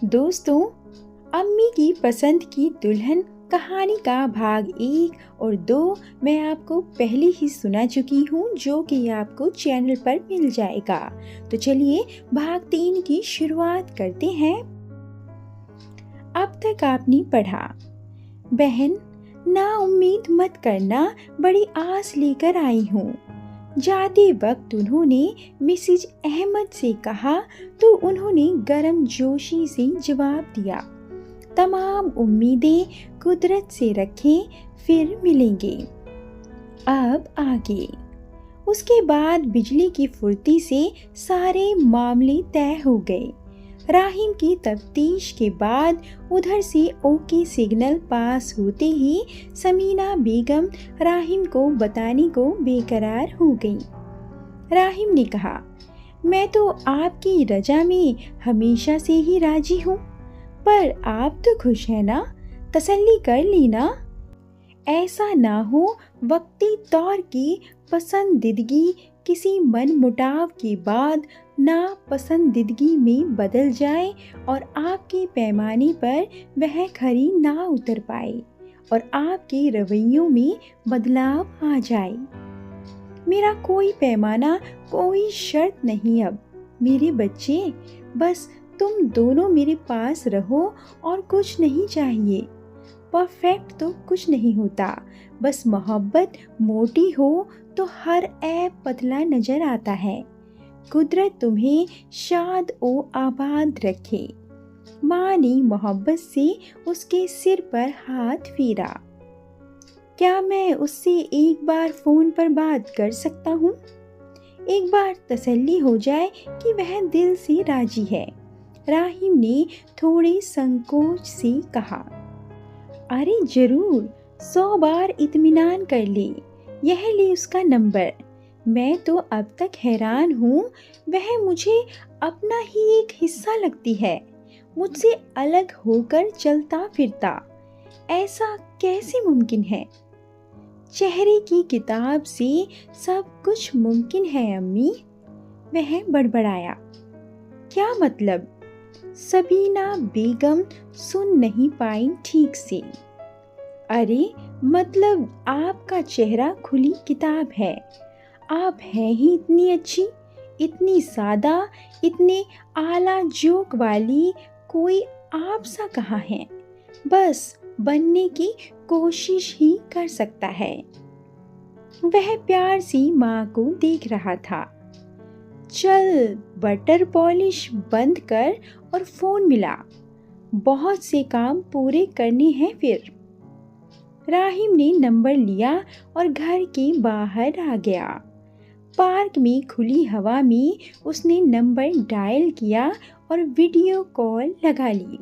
दोस्तों, अम्मी की पसंद की दुल्हन कहानी का भाग 1 और 2 मैं आपको पहले ही सुना चुकी हूँ, जो कि आपको चैनल पर मिल जाएगा। तो चलिए भाग 3 की शुरुआत करते हैं। अब तक आपने पढ़ा, बहन ना उम्मीद मत करना, बड़ी आस लेकर आई हूँ। जाते वक्त उन्होंने मिसेज अहमद से कहा तो उन्होंने गर्मजोशी से जवाब दिया, तमाम उम्मीदें कुदरत से रखें, फिर मिलेंगे। अब आगे। उसके बाद बिजली की फुर्ती से सारे मामले तय हो गए। राहिम की तफ्तीश के बाद उधर से ओके सिग्नल पास होते ही समीना बेगम राहिम को बताने को बेकरार हो गई। राहिम ने कहा, मैं तो आपकी रजा में हमेशा से ही राजी हूँ, पर आप तो खुश हैं ना? तसल्ली कर ली ना? ऐसा ना हो वक्ती तौर की पसंदीदगी किसी मन मुटाव के बाद नापसंदीदगी में बदल जाए और आपके पैमाने पर वह खरी ना उतर पाए और आपके रवैयों में बदलाव आ जाए। मेरा कोई पैमाना, कोई शर्त नहीं अब मेरे बच्चे, बस तुम दोनों मेरे पास रहो और कुछ नहीं चाहिए। परफेक्ट तो कुछ नहीं होता, बस मोहब्बत मोटी हो तो हर ऐब पतला नजर आता है। कुदरत तुम्हें शाद ओ आबाद रखे। माँ ने मोहब्बत से उसके सिर पर हाथ फेरा। क्या मैं उससे एक बार फोन पर बात कर सकता हूँ? एक बार तसल्ली हो जाए कि वह दिल से राजी है। राहिम ने थोड़े संकोच से कहा, अरे जरूर, 100 बार इत्मीनान कर ले। यह ले उसका नंबर। मैं तो अब तक हैरान हूँ, वह मुझे अपना ही एक हिस्सा लगती है, मुझसे अलग होकर चलता फिरता। ऐसा कैसे मुमकिन है? चेहरे की किताब से सब कुछ मुमकिन है अम्मी, वह बड़बड़ाया। क्या मतलब? सबीना बेगम सुन नहीं पाई ठीक से। अरे मतलब आपका चेहरा खुली किताब है। आप हैं ही इतनी अच्छी, इतनी सादा, इतने आला जोक वाली, कोई आप सा कहाँ है? बस बनने की कोशिश ही कर सकता है। वह प्यार से माँ को देख रहा था। चल बटर पॉलिश बंद कर और फोन मिला, बहुत से काम पूरे करने हैं फिर। राहिम ने नंबर लिया और घर के बाहर आ गया। पार्क में खुली हवा में उसने नंबर डायल किया और वीडियो कॉल लगा ली।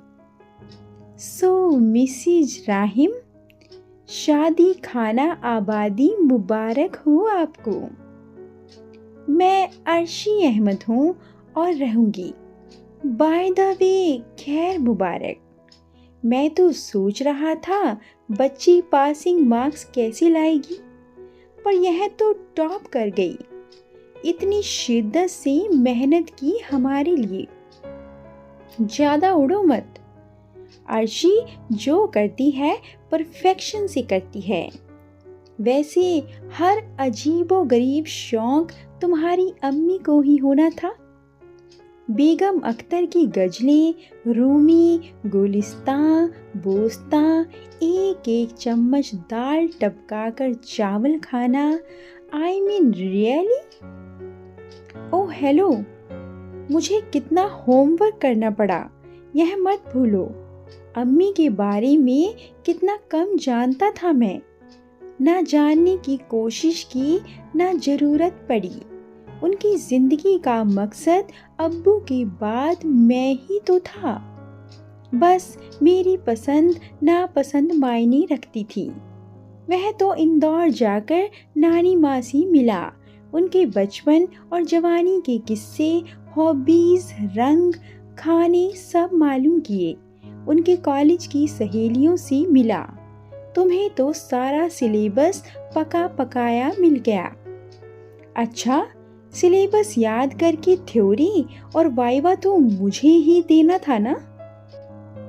सो मिसेज राहिम, शादी खाना आबादी मुबारक हो आपको। मैं अर्शी अहमद हूँ और रहूँगी। बाय द वे खैर मुबारक। मैं तो सोच रहा था बच्ची पासिंग मार्क्स कैसे लाएगी, पर यह तो टॉप कर गई। इतनी शिद्दत से मेहनत की हमारे लिए। ज्यादा उड़ो मत। अर्शी जो करती है परफेक्शन से करती है। वैसे हर अजीबो गरीब शौक तुम्हारी अम्मी को ही होना था। बेगम अख्तर की गजलें, रूमी, गुलिस्तां, बोस्तां, एक एक चम्मच दाल टपकाकर चावल खाना। I mean really? Oh hello, मुझे कितना होमवर्क करना पड़ा, यह मत भूलो। अम्मी के बारे में कितना कम जानता था मैं। ना जानने की कोशिश की, ना जरूरत पड़ी। उनकी जिंदगी का मकसद अब्बू के बाद मैं ही तो था। बस मेरी पसंद नापसंद मायने रखती थी। वह तो इंदौर जाकर नानी माँ से मिला, उनके बचपन और जवानी के किस्से, हॉबीज, रंग, खाने सब मालूम किए। उनके कॉलेज की सहेलियों से मिला। तुम्हें तो सारा सिलेबस पका पकाया मिल गया। अच्छा, सिलेबस याद करके थ्योरी और वाइवा तो मुझे ही देना था ना?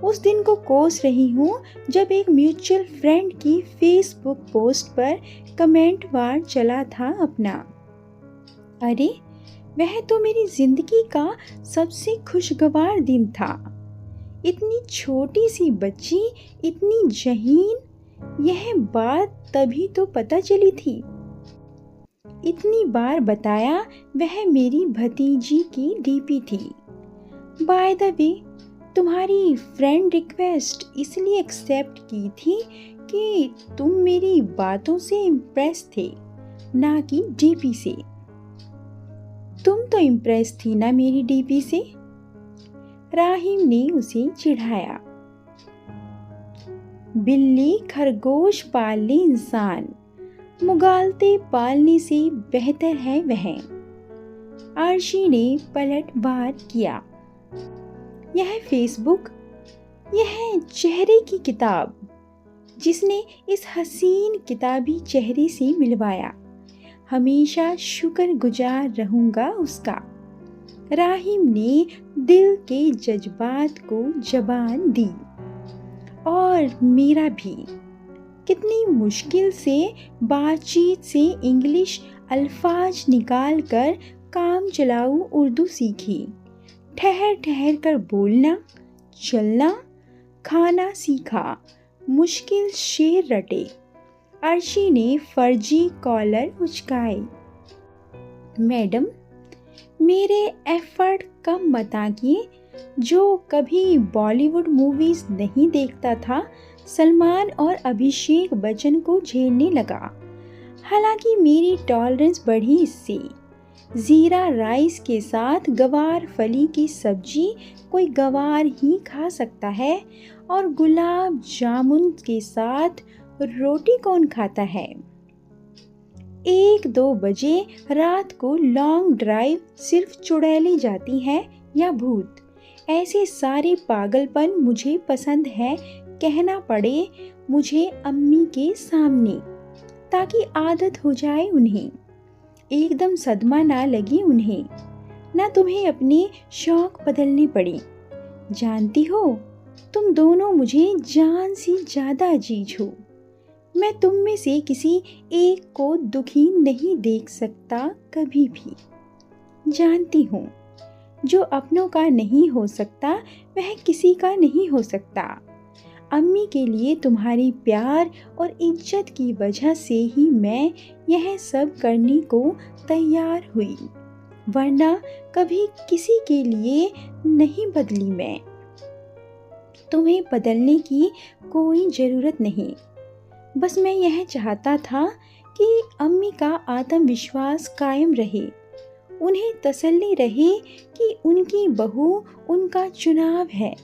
उस दिन को कोस रही हूँ जब एक म्यूचुअल फ्रेंड की फेसबुक पोस्ट पर कमेंट वार चला था अपना। अरे वह तो मेरी जिंदगी का सबसे खुशगवार दिन था। इतनी छोटी सी बच्ची, इतनी जहीन, यह बात तभी तो पता चली थी। इतनी बार बताया, वह मेरी भतीजी की डीपी थी। बाय द वे, तुम्हारी फ्रेंड रिक्वेस्ट इसलिए एक्सेप्ट की थी कि तुम मेरी बातों से इम्प्रेस थे, ना कि डीपी से। तुम तो इम्प्रेस थी ना मेरी डीपी से। राहिम ने उसे चिढ़ाया। बिल्ली खरगोश पालने इंसान, मुगालते पालने से बेहतर है वह। आरशी ने पलटवार किया। यह फेसबुक, यह चेहरे की किताब, जिसने इस हसीन किताबी चेहरे से मिलवाया, हमेशा शुक्रगुजार रहूंगा उसका। राहिम ने दिल के जज्बात को जबान दी। और मेरा भी। कितनी मुश्किल से बातचीत से इंग्लिश अल्फाज निकाल कर काम चलाऊ उर्दू सीखी। ठहर ठहर कर बोलना, चलना, खाना सीखा, मुश्किल शेर रटे। अर्शी ने फर्जी कॉलर उचकाए। मैडम, मेरे एफर्ट कम मत आकिए। जो कभी बॉलीवुड मूवीज नहीं देखता था, सलमान और अभिषेक बच्चन को झेलने लगा। हालांकि मेरी टॉलरेंस बढ़ी इससे। जीरा राइस के साथ गवार फली की सब्जी कोई गवार ही खा सकता है, और गुलाब जामुन के साथ रोटी कौन खाता है। 1-2 बजे रात को लॉन्ग ड्राइव सिर्फ चुड़ैलें जाती हैं या भूत। ऐसे सारे पागलपन मुझे पसंद है कहना पड़े मुझे अम्मी के सामने, ताकि आदत हो जाए उन्हें, एकदम सदमा ना लगे उन्हें, ना तुम्हें अपने शौक बदलने पड़े। जानती हो, तुम दोनों मुझे जान से ज़्यादा अजीज हो। मैं तुम में से किसी एक को दुखी नहीं देख सकता कभी भी। जानती हूँ, जो अपनों का नहीं हो सकता वह किसी का नहीं हो सकता। अम्मी के लिए तुम्हारी प्यार और इज्जत की वजह से ही मैं यह सब करने को तैयार हुई, वरना कभी किसी के लिए नहीं बदली मैं। तुम्हें बदलने की कोई ज़रूरत नहीं। बस मैं यह चाहता था कि अम्मी का आत्मविश्वास कायम रहे, उन्हें तसल्ली रहे कि उनकी बहू उनका चुनाव है,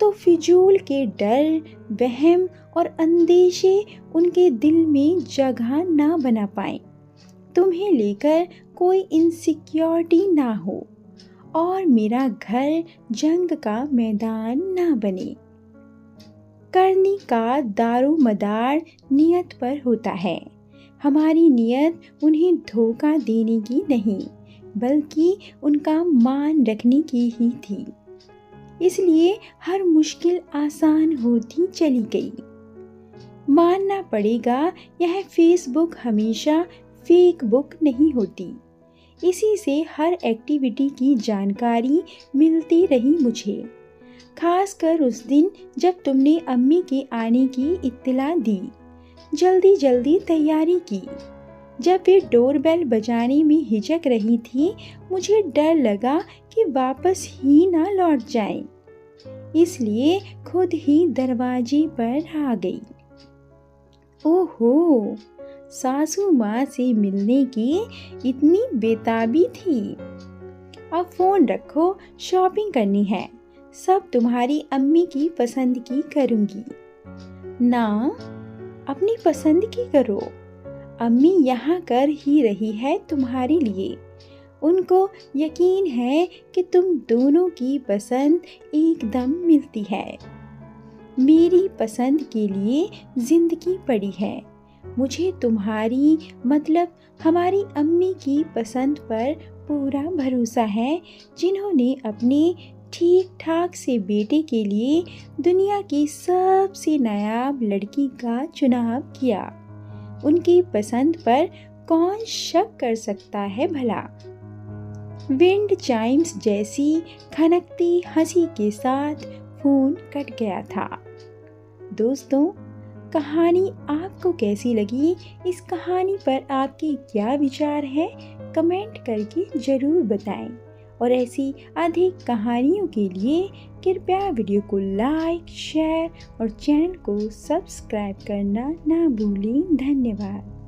तो फिजूल के डर, वहम और अंदेशे उनके दिल में जगह ना बना पाए। तुम्हें लेकर कोई इनसिक्योरिटी ना हो और मेरा घर जंग का मैदान ना बने। करनी का दारो मदार नियत पर होता है। हमारी नियत उन्हें धोखा देने की नहीं, बल्कि उनका मान रखने की ही थी। इसलिए हर मुश्किल आसान होती चली गई। मानना पड़ेगा, यह फेसबुक हमेशा फेक बुक नहीं होती। इसी से हर एक्टिविटी की जानकारी मिलती रही मुझे। खासकर उस दिन जब तुमने अम्मी के आने की इत्तला दी, जल्दी जल्दी तैयारी की। जब वे डोरबेल बजाने में हिचक रही थी, मुझे डर लगा कि वापस ही ना लौट जाएं। इसलिए खुद ही दरवाजे पर आ गई। ओहो, सासू माँ से मिलने की इतनी बेताबी थी। अब फोन रखो, शॉपिंग करनी है। सब तुम्हारी अम्मी की पसंद की करूँगी। ना, अपनी पसंद की करो। अम्मी यहाँ कर ही रही है तुम्हारे लिए। उनको यकीन है कि तुम दोनों की पसंद एकदम मिलती है। मेरी पसंद के लिए जिंदगी पड़ी है। मुझे तुम्हारी मतलब हमारी अम्मी की पसंद पर पूरा भरोसा है, जिन्होंने अपने ठीक ठाक से बेटे के लिए दुनिया की सबसे नायाब लड़की का चुनाव किया। उनकी पसंद पर कौन शक कर सकता है भला। विंड चाइम्स जैसी खनकती हंसी के साथ फोन कट गया था। दोस्तों, कहानी आपको कैसी लगी? इस कहानी पर आपके क्या विचार हैं? कमेंट करके ज़रूर बताएं। और ऐसी अधिक कहानियों के लिए कृपया वीडियो को लाइक, शेयर और चैनल को सब्सक्राइब करना ना भूलें। धन्यवाद।